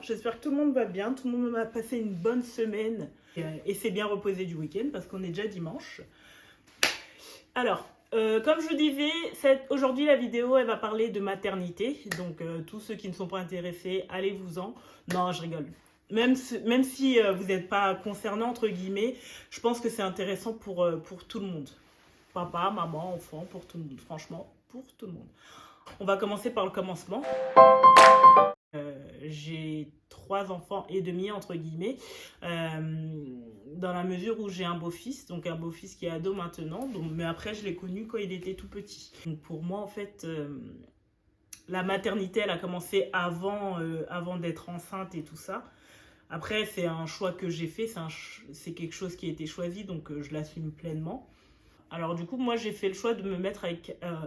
j'espère que tout le monde va bien, tout le monde a passé une bonne semaine et s'est bien reposé du week-end parce qu'on est déjà dimanche. Alors, comme je vous disais, aujourd'hui la vidéo elle va parler de maternité, donc tous ceux qui ne sont pas intéressés, allez-vous-en. Non, je rigole. Même si vous n'êtes pas concerné entre guillemets, je pense que c'est intéressant pour tout le monde. Papa, maman, enfant, pour tout le monde, franchement, pour tout le monde. On va commencer par le commencement. J'ai 3 enfants et demi entre guillemets, dans la mesure où j'ai un beau-fils, donc un beau-fils qui est ado maintenant, mais après je l'ai connu quand il était tout petit. Donc pour moi en fait, la maternité elle a commencé avant d'être enceinte et tout ça. Après c'est un choix que j'ai fait, c'est quelque chose qui a été choisi, donc je l'assume pleinement. Alors du coup moi j'ai fait le choix de me mettre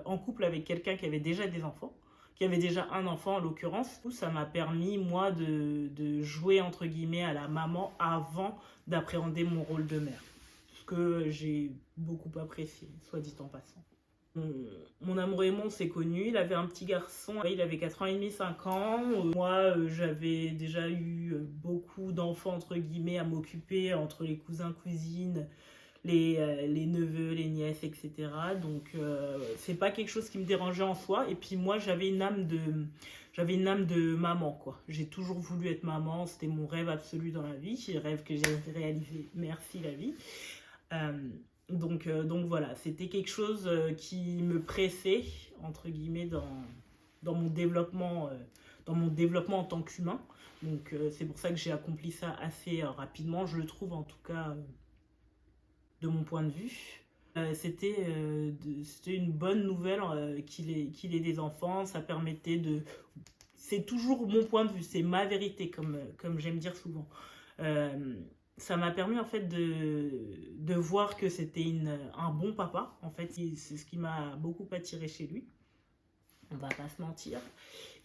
en couple avec quelqu'un qui avait déjà des enfants, qui avait déjà un enfant en l'occurrence. Ça m'a permis, moi, de jouer, entre guillemets, à la maman avant d'appréhender mon rôle de mère. Ce que j'ai beaucoup apprécié, soit dit en passant. Mon amoureux et moi, on s'est connus. Il avait un petit garçon, il avait 4 ans et demi, 5 ans. Moi, j'avais déjà eu beaucoup d'enfants, entre guillemets, à m'occuper entre les cousins, cousines, les neveux, les nièces, etc. Donc c'est pas quelque chose qui me dérangeait en soi. Et puis moi j'avais une âme de maman quoi. J'ai toujours voulu être maman, c'était mon rêve absolu dans la vie, un rêve que j'ai réalisé. Merci la vie. Donc voilà, c'était quelque chose qui me pressait entre guillemets dans mon développement en tant qu'humain. Donc c'est pour ça que j'ai accompli ça assez rapidement, je le trouve en tout cas. De mon point de vue, c'était une bonne nouvelle qu'il ait des enfants. Ça permettait de... C'est toujours mon point de vue, c'est ma vérité, comme j'aime dire souvent. Ça m'a permis en fait de voir que c'était un bon papa. En fait, c'est ce qui m'a beaucoup attiré chez lui. On va pas se mentir.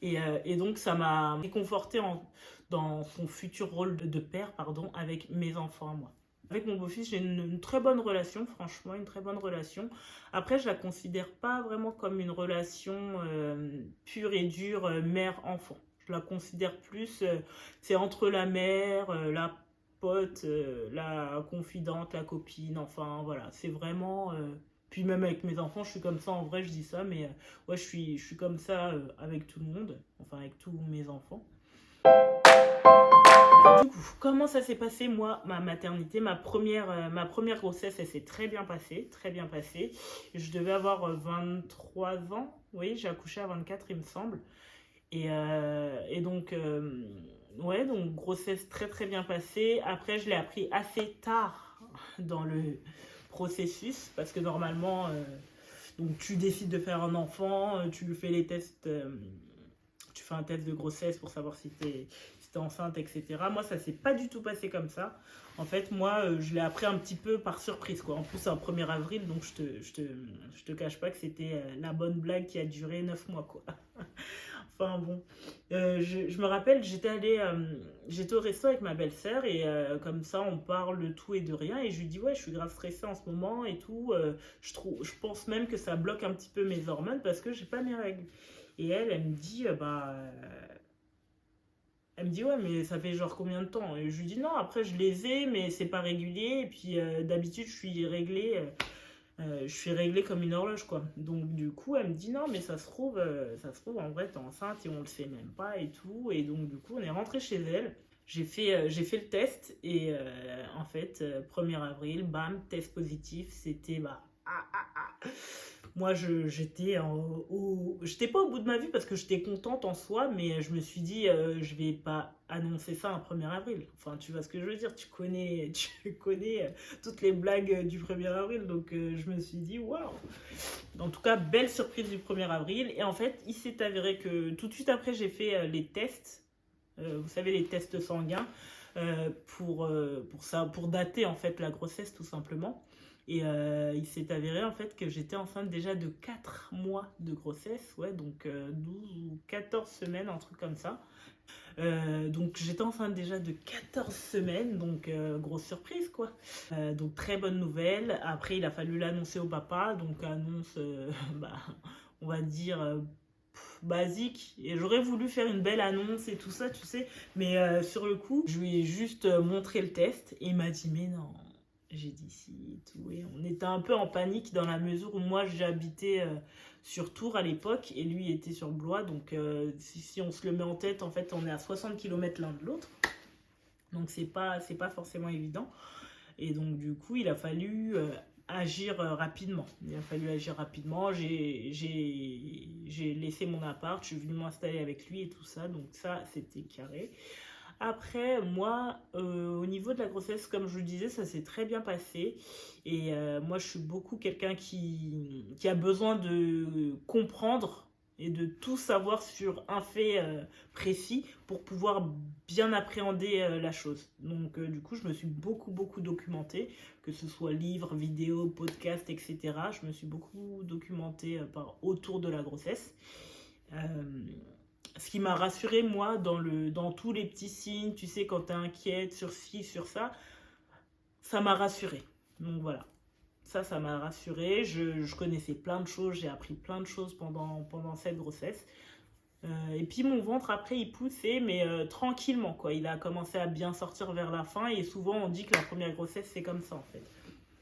Et donc ça m'a réconforté dans son futur rôle de père, pardon, avec mes enfants à moi. Avec mon beau-fils, j'ai une très bonne relation, franchement, une très bonne relation. Après, je la considère pas vraiment comme une relation pure et dure mère-enfant. Je la considère plus, c'est entre la mère, la pote, la confidente, la copine, enfin voilà, c'est vraiment... Puis même avec mes enfants, je suis comme ça, en vrai, je dis ça, mais ouais, je suis comme ça avec tout le monde, enfin avec tous mes enfants. Du coup, comment ça s'est passé, moi, ma maternité, ma première grossesse, elle s'est très bien passée, très bien passée. Je devais avoir 23 ans, oui, j'ai accouché à 24, il me semble. Et donc, ouais, donc grossesse très très bien passée. Après, je l'ai appris assez tard dans le processus, parce que normalement, donc tu décides de faire un enfant, tu fais les tests, tu fais un test de grossesse pour savoir si t'es enceinte, etc. Moi, ça s'est pas du tout passé comme ça. En fait, moi, je l'ai appris un petit peu par surprise, quoi. En plus, c'est un 1er avril, donc je te cache pas que c'était la bonne blague qui a duré 9 mois, quoi. Enfin, bon. Je me rappelle, j'étais au resto avec ma belle-sœur et comme ça, on parle de tout et de rien. Et je lui dis, ouais, je suis grave stressée en ce moment et tout. Je pense même que ça bloque un petit peu mes hormones parce que j'ai pas mes règles. Et elle me dit, elle me dit, ouais, mais ça fait genre combien de temps? Et je lui dis, non, après je les ai, mais c'est pas régulier. Et puis d'habitude, je suis réglée comme une horloge, quoi. Donc du coup, elle me dit, non, mais ça se trouve en vrai, t'es enceinte et on le sait même pas et tout. Et donc du coup, on est rentré chez elle. J'ai fait le test et en fait, 1er avril, bam, test positif. C'était, moi, j'étais pas au bout de ma vie parce que j'étais contente en soi, mais je me suis dit, je vais pas annoncer ça un 1er avril. Enfin, tu vois ce que je veux dire, tu connais toutes les blagues du 1er avril, donc je me suis dit, waouh! En tout cas, belle surprise du 1er avril. Et en fait, il s'est avéré que tout de suite après, j'ai fait les tests, vous savez, les tests sanguins, pour dater en fait la grossesse tout simplement. Et il s'est avéré en fait que j'étais enceinte déjà de 4 mois de grossesse, ouais, donc 12 ou 14 semaines, un truc comme ça. Donc j'étais enceinte déjà de 14 semaines, donc grosse surprise quoi. Donc très bonne nouvelle. Après il a fallu l'annoncer au papa, donc annonce, on va dire basique. Et j'aurais voulu faire une belle annonce et tout ça, tu sais. Mais sur le coup, je lui ai juste montré le test et il m'a dit mais non. J'ai dit si et tout. Et on était un peu en panique dans la mesure où moi j'habitais sur Tours à l'époque et lui était sur Blois. Donc si on se le met en tête, en fait on est à 60 km l'un de l'autre. Donc c'est pas forcément évident. Et donc du coup il a fallu agir rapidement. Il a fallu agir rapidement. J'ai laissé mon appart, je suis venue m'installer avec lui et tout ça. Donc ça c'était carré. Après, moi, au niveau de la grossesse, comme je vous le disais, ça s'est très bien passé. Et moi, je suis beaucoup quelqu'un qui a besoin de comprendre et de tout savoir sur un fait précis pour pouvoir bien appréhender la chose. Donc, du coup, je me suis beaucoup documentée, que ce soit livres, vidéos, podcasts, etc. Je me suis beaucoup documentée autour de la grossesse. Ce qui m'a rassurée, moi, dans tous les petits signes, tu sais, quand t'es inquiète sur ci, sur ça, ça m'a rassurée. Donc voilà, ça m'a rassurée. Je connaissais plein de choses, j'ai appris plein de choses pendant cette grossesse. Et puis mon ventre, après, il poussait, mais tranquillement, quoi. Il a commencé à bien sortir vers la fin, et souvent, on dit que la première grossesse, c'est comme ça, en fait.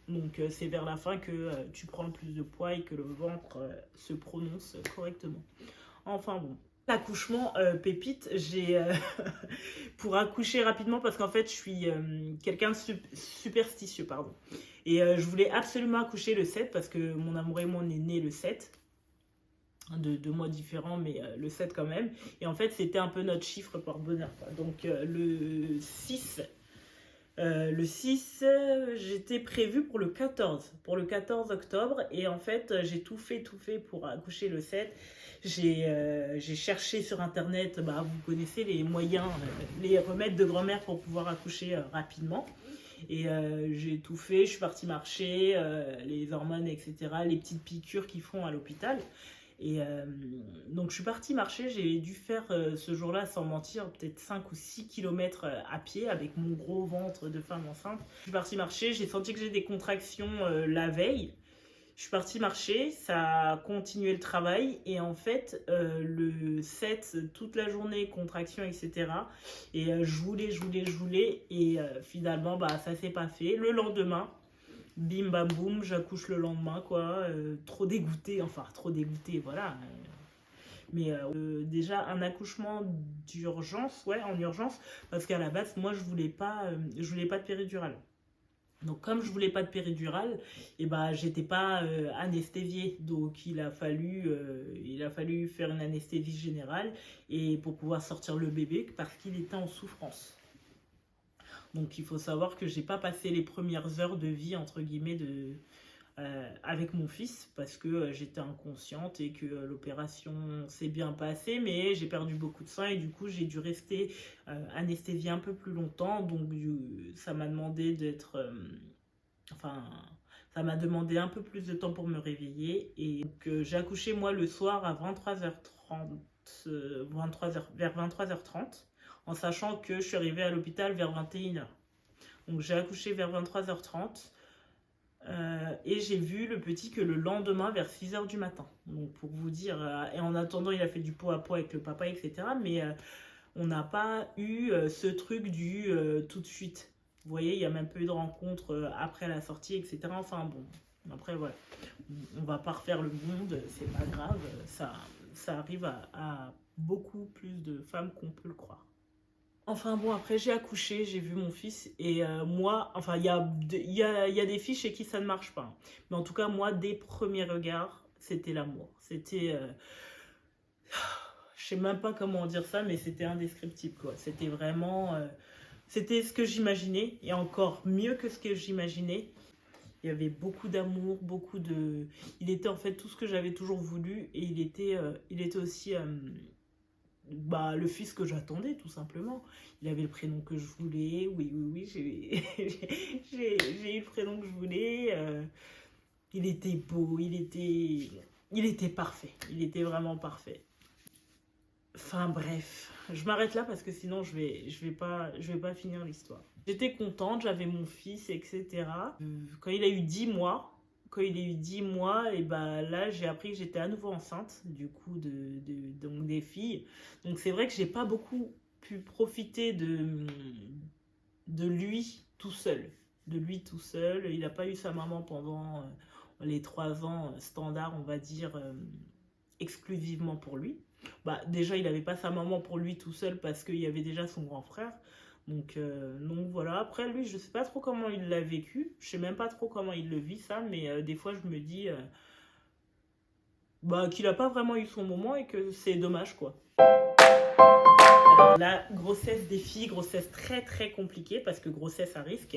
Donc c'est vers la fin que tu prends le plus de poids et que le ventre se prononce correctement. Enfin bon. L'accouchement, pépite, j'ai pour accoucher rapidement parce qu'en fait je suis quelqu'un de superstitieux, pardon. Et je voulais absolument accoucher le 7 parce que mon amour et moi on est nés le 7, de 2 mois différents, mais le 7 quand même. Et en fait c'était un peu notre chiffre par bonheur, quoi. Donc le 6, j'étais prévue pour le 14 octobre. Et en fait, j'ai tout fait pour accoucher le 7. J'ai cherché sur Internet, vous connaissez les moyens, les remèdes de grand-mère pour pouvoir accoucher rapidement. Et j'ai tout fait, je suis partie marcher, les hormones, etc., les petites piqûres qu'ils font à l'hôpital. Et donc je suis partie marcher, j'ai dû faire ce jour-là, sans mentir, peut-être 5 ou 6 km à pied avec mon gros ventre de femme enceinte. Je suis partie marcher, j'ai senti que j'ai des contractions la veille. Je suis partie marcher, ça a continué le travail et en fait le 7, toute la journée, contractions, etc. Et je voulais et finalement ça s'est pas fait. Le lendemain, bim bam boum, j'accouche le lendemain, quoi. Trop dégoûtée, voilà. Mais déjà un accouchement d'urgence, ouais, en urgence, parce qu'à la base, moi je voulais pas de péridurale. Donc comme je voulais pas de péridurale, et j'étais pas anesthésiée, donc il a fallu faire une anesthésie générale et pour pouvoir sortir le bébé parce qu'il était en souffrance. Donc il faut savoir que j'ai pas passé les premières heures de vie entre guillemets avec mon fils parce que j'étais inconsciente et que l'opération s'est bien passée, mais j'ai perdu beaucoup de sang et du coup j'ai dû rester anesthésiée un peu plus longtemps. Donc ça m'a demandé ça m'a demandé un peu plus de temps pour me réveiller. Et donc j'ai accouché moi le soir à 23h30, vers 23h30, en sachant que je suis arrivée à l'hôpital vers 21h. Donc j'ai accouché vers 23h30 et j'ai vu le petit que le lendemain vers 6h du matin. Donc pour vous dire, et en attendant il a fait du pot à pot avec le papa, etc. Mais on n'a pas eu ce truc du tout de suite. Vous voyez, il n'y a même pas eu de rencontre après la sortie, etc. Enfin bon, après voilà, on va pas refaire le monde, c'est pas grave, ça arrive à beaucoup plus de femmes qu'on peut le croire. Enfin bon, après j'ai accouché, j'ai vu mon fils et moi, enfin il y a des filles chez qui ça ne marche pas. Mais en tout cas, moi, des premiers regards, c'était l'amour. C'était, je sais même pas comment dire ça, mais c'était indescriptible, quoi. C'était vraiment, c'était ce que j'imaginais et encore mieux que ce que j'imaginais. Il y avait beaucoup d'amour, il était en fait tout ce que j'avais toujours voulu et il était aussi... le fils que j'attendais, tout simplement. Il avait le prénom que je voulais. Oui, j'ai eu le prénom que je voulais. Il était beau, il était parfait. Il était vraiment parfait. Enfin bref, je m'arrête là parce que sinon je vais pas finir l'histoire. J'étais contente, j'avais mon fils, etc. Quand il a eu 10 mois, quand il a eu 10 mois, et bah là, j'ai appris que j'étais à nouveau enceinte, du coup, donc des filles. Donc c'est vrai que j'ai pas beaucoup pu profiter de lui tout seul. De lui tout seul. Il n'a pas eu sa maman pendant les 3 ans standard, on va dire, exclusivement pour lui. Bah, déjà, il n'avait pas sa maman pour lui tout seul parce qu'il y avait déjà son grand frère. Donc voilà, après lui, je sais pas trop comment il l'a vécu. Je sais même pas trop comment il le vit ça, mais des fois je me dis bah, qu'il a pas vraiment eu son moment et que c'est dommage quoi. Alors, la grossesse des filles, grossesse très très compliquée parce que grossesse à risque.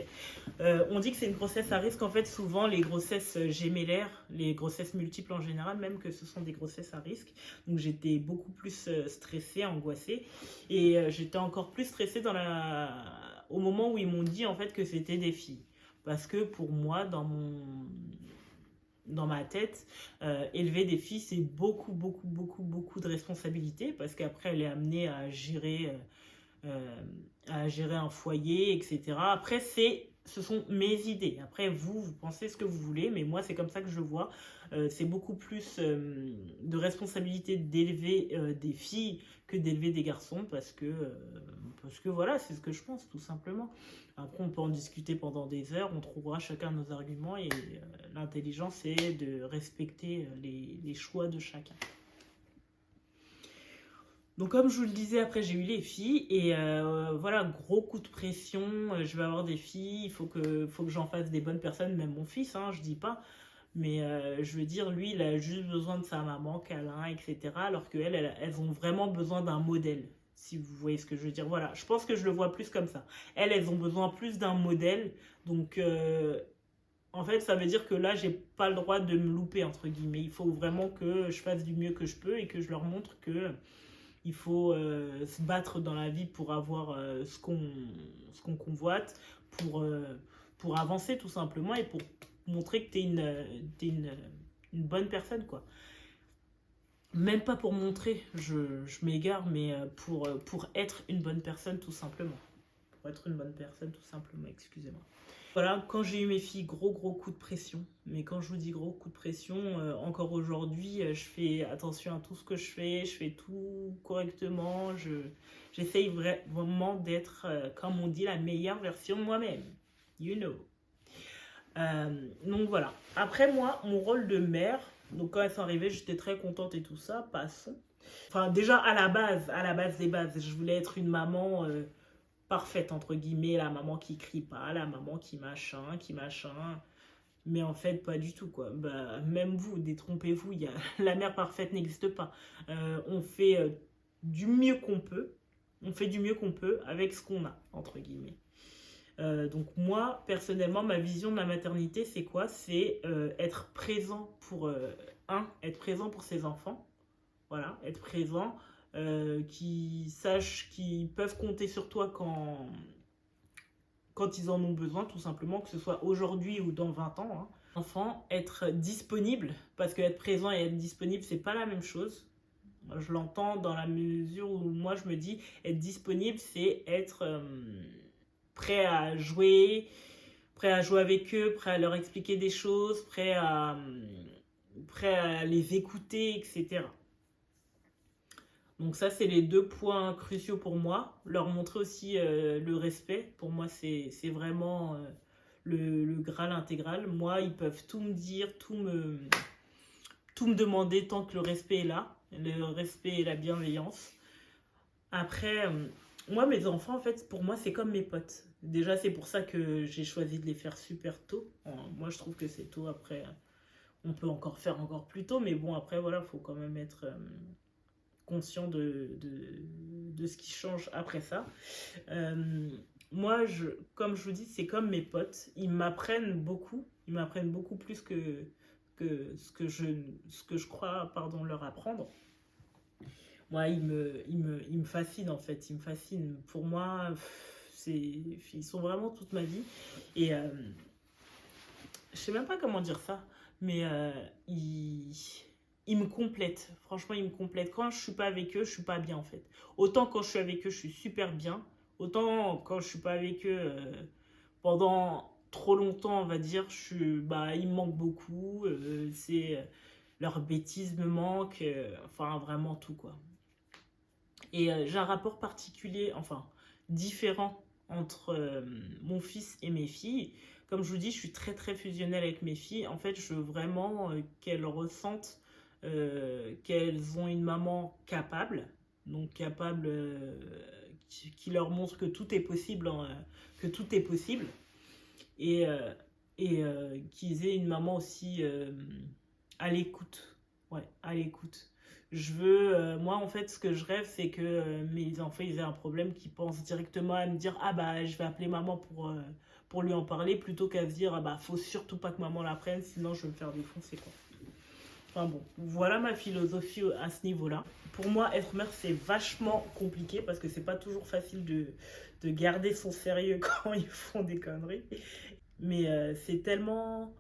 On dit que c'est une grossesse à risque, en fait souvent les grossesses gémellaires, les grossesses multiples en général, même que ce sont des grossesses à risque. Donc j'étais beaucoup plus stressée, angoissée et j'étais encore plus stressée au moment où ils m'ont dit en fait que c'était des filles. Parce que pour moi, dans ma tête, élever des filles, c'est beaucoup, beaucoup, beaucoup, beaucoup de responsabilités parce qu'après, elle est amenée à gérer un foyer, etc. Après, ce sont mes idées. Après, vous pensez ce que vous voulez, mais moi, c'est comme ça que je vois. C'est beaucoup plus de responsabilité d'élever des filles que d'élever des garçons parce que voilà, c'est ce que je pense, tout simplement. Après, on peut en discuter pendant des heures, on trouvera chacun nos arguments et l'intelligence, c'est de respecter les choix de chacun. Donc comme je vous le disais, après j'ai eu les filles et voilà, gros coup de pression, je vais avoir des filles, il faut que j'en fasse des bonnes personnes, même mon fils, hein, je dis pas, mais je veux dire, lui il a juste besoin de sa maman, câlin, etc. Alors qu'elles, elles ont vraiment besoin d'un modèle, si vous voyez ce que je veux dire. Voilà, je pense que je le vois plus comme ça. Elles ont besoin plus d'un modèle, donc en fait ça veut dire que là j'ai pas le droit de me louper, entre guillemets. Il faut vraiment que je fasse du mieux que je peux et que je leur montre que il faut se battre dans la vie pour avoir ce qu'on convoite, pour avancer tout simplement et pour montrer que t'es une bonne personne, quoi. Même pas pour montrer, je m'égare, mais pour être une bonne personne tout simplement. Pour être une bonne personne tout simplement, excusez-moi. Voilà, quand j'ai eu mes filles, gros coup de pression. Mais quand je vous dis gros coup de pression, encore aujourd'hui, je fais attention à tout ce que je fais tout correctement. J'essaye vraiment d'être, comme on dit, la meilleure version de moi-même. You know. Donc voilà. Après moi, mon rôle de mère, donc quand elles sont arrivées, j'étais très contente et tout ça, passons. Enfin déjà à la base des bases, je voulais être une maman parfaite, entre guillemets, la maman qui crie pas, la maman qui machin. Mais en fait, pas du tout, quoi. Bah, même vous, détrompez-vous, la mère parfaite n'existe pas. On fait du mieux qu'on peut. On fait du mieux qu'on peut avec ce qu'on a, entre guillemets. Donc moi, personnellement, ma vision de la maternité, c'est quoi? C'est être présent être présent pour ses enfants. Voilà, être présent. Qui sachent qu'ils peuvent compter sur toi quand ils en ont besoin, tout simplement, que ce soit aujourd'hui ou dans 20 ans. Hein. Enfant, être disponible, parce que être présent et être disponible, c'est pas la même chose. Moi, je l'entends dans la mesure où moi je me dis être disponible, c'est être prêt à jouer avec eux, prêt à leur expliquer des choses, prêt à les écouter, etc. Donc ça, c'est les 2 points cruciaux pour moi. Leur montrer aussi le respect. Pour moi, c'est vraiment le Graal intégral. Moi, ils peuvent tout me dire, tout me demander tant que le respect est là. Le respect et la bienveillance. Après, moi, mes enfants, en fait, pour moi, c'est comme mes potes. Déjà, c'est pour ça que j'ai choisi de les faire super tôt. Moi, je trouve que c'est tôt. Après, on peut encore faire encore plus tôt. Mais bon, après, voilà, il faut quand même être conscient de ce qui change après ça. Moi, comme je vous dis, c'est comme mes potes. Ils m'apprennent beaucoup. Ils m'apprennent beaucoup plus que ce que je crois leur apprendre. Moi, ils me fascinent en fait. Ils me fascinent. Pour moi, ils sont vraiment toute ma vie. Et je sais même pas comment dire ça, mais ils me complètent. Franchement, ils me complètent. Quand je suis pas avec eux, je suis pas bien en fait. Autant quand je suis avec eux, je suis super bien. Autant quand je suis pas avec eux pendant trop longtemps, on va dire, ils me manquent beaucoup. Leur bêtise me manque. Enfin, vraiment tout, quoi. Et j'ai un rapport particulier, enfin, différent entre mon fils et mes filles. Comme je vous dis, je suis très, très fusionnelle avec mes filles. En fait, je veux vraiment qu'elles ressentent qu'elles ont une maman capable. Donc, capable, qui leur montre que tout est possible, que tout est possible. Et qu'ils aient une maman aussi à l'écoute. Ouais, à l'écoute. Moi en fait, ce que je rêve, c'est que mes enfants, ils aient un problème, qu'ils pensent directement à me dire, ah bah, je vais appeler maman pour lui en parler, plutôt qu'à se dire, ah bah, faut surtout pas que maman l'apprenne, sinon je vais me faire défoncer, quoi. Enfin bon, voilà ma philosophie à ce niveau-là. Pour moi, être mère, c'est vachement compliqué parce que c'est pas toujours facile de garder son sérieux quand ils font des conneries. Mais c'est tellement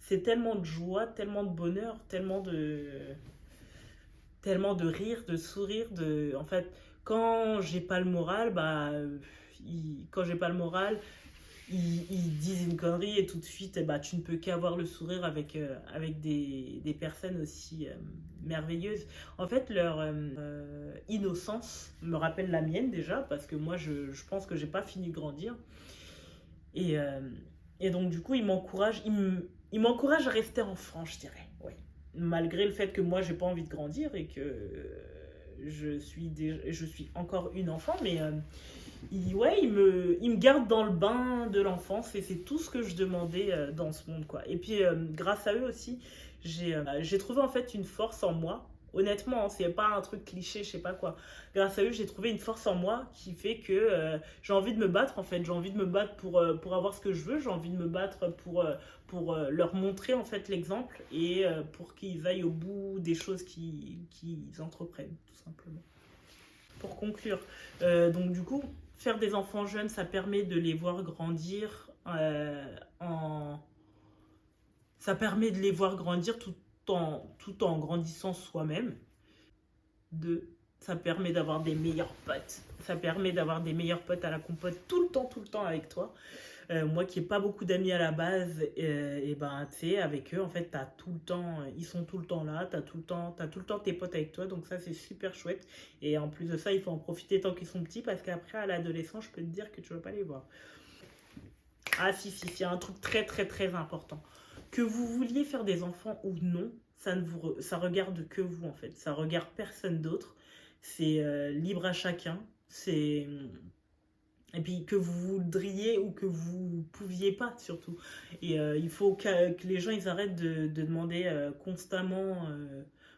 de joie, tellement de bonheur, tellement de rire, de sourire, en fait, quand j'ai pas le moral, ils disent une connerie et tout de suite, tu ne peux qu'avoir le sourire avec des personnes aussi merveilleuses. En fait, leur innocence me rappelle la mienne déjà, parce que moi, je pense que j'ai pas fini de grandir. Et donc, du coup, ils m'encouragent à rester enfant, je dirais. Ouais. Malgré le fait que moi, j'ai pas envie de grandir et que je suis encore une enfant, mais ils me gardent dans le bain de l'enfance et c'est tout ce que je demandais dans ce monde, quoi. Et puis, grâce à eux aussi, j'ai trouvé en fait une force en moi. Honnêtement, hein, c'est pas un truc cliché, je sais pas quoi. Grâce à eux, j'ai trouvé une force en moi qui fait que j'ai envie de me battre, en fait. J'ai envie de me battre pour avoir ce que je veux. J'ai envie de me battre pour leur montrer, en fait, l'exemple et pour qu'ils aillent au bout des choses qu'ils entreprennent, tout simplement. Pour conclure, donc du coup, faire des enfants jeunes, ça permet de les voir grandir ça permet de les voir grandir tout en grandissant soi-même. Ça permet d'avoir des meilleurs potes. Ça permet d'avoir des meilleurs potes à la compote tout le temps avec toi. Moi qui n'ai pas beaucoup d'amis à la base, et ben tu sais, avec eux, en fait, t'as tout le temps, ils sont tout le temps là, t'as tout le temps tes potes avec toi, donc ça c'est super chouette. Et en plus de ça, il faut en profiter tant qu'ils sont petits, parce qu'après à l'adolescence, je peux te dire que tu ne vas pas les voir. Ah si, c'est un truc très très très important. Que vous vouliez faire des enfants ou non, ça regarde que vous en fait, ça regarde personne d'autre. C'est libre à chacun. Et puis que vous voudriez ou que vous pouviez pas surtout. Et il faut que les gens ils arrêtent de demander constamment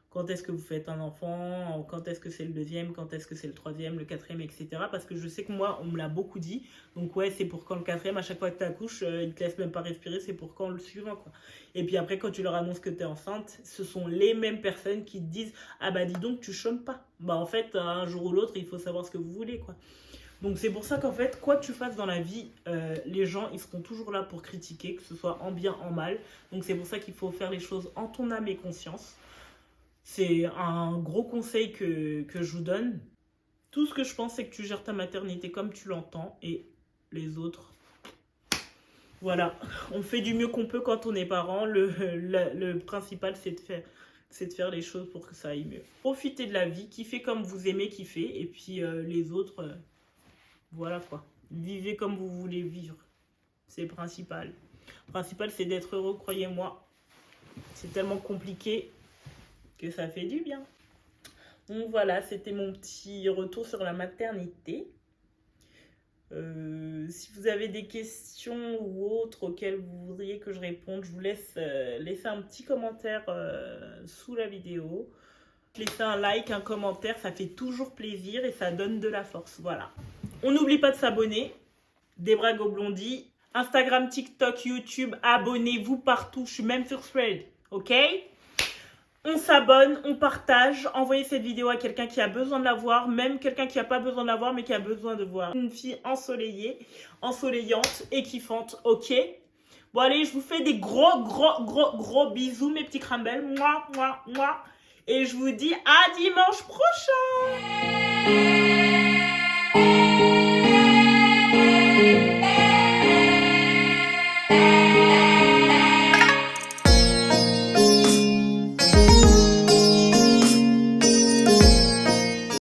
quand est-ce que vous faites un enfant, quand est-ce que c'est le deuxième, quand est-ce que c'est le troisième, le quatrième, etc. Parce que je sais que moi, on me l'a beaucoup dit. Donc ouais, c'est pour quand le quatrième, à chaque fois que tu accouches, ils te laissent même pas respirer, c'est pour quand le suivant, quoi. Et puis après, quand tu leur annonces que tu es enceinte, ce sont les mêmes personnes qui te disent « Ah bah dis donc, tu chômes pas ». Bah en fait, un jour ou l'autre, il faut savoir ce que vous voulez, quoi. Donc c'est pour ça qu'en fait, quoi que tu fasses dans la vie, les gens, ils seront toujours là pour critiquer, que ce soit en bien, en mal. Donc c'est pour ça qu'il faut faire les choses en ton âme et conscience. C'est un gros conseil que je vous donne. Tout ce que je pense, c'est que tu gères ta maternité comme tu l'entends et les autres. Voilà, on fait du mieux qu'on peut quand on est parent. Le principal, c'est de faire les choses pour que ça aille mieux. Profitez de la vie, kiffez comme vous aimez kiffer. Et puis les autres, voilà quoi. Vivez comme vous voulez vivre. C'est le principal. Le principal, c'est d'être heureux, croyez-moi. C'est tellement compliqué que ça fait du bien. Donc voilà, c'était mon petit retour sur la maternité. Si vous avez des questions ou autres auxquelles vous voudriez que je réponde, je vous laisse laisser un petit commentaire sous la vidéo. Laissez un like, un commentaire, ça fait toujours plaisir et ça donne de la force. Voilà. On n'oublie pas de s'abonner. Debra Go Blondie. Instagram, TikTok, YouTube, abonnez-vous partout. Je suis même sur Thread, ok? On s'abonne, on partage, envoyez cette vidéo à quelqu'un qui a besoin de la voir, même quelqu'un qui n'a pas besoin de la voir, mais qui a besoin de voir une fille ensoleillée, ensoleillante et kiffante, ok? Bon allez, je vous fais des gros bisous, mes petits crumbles, moi, et je vous dis à dimanche prochain.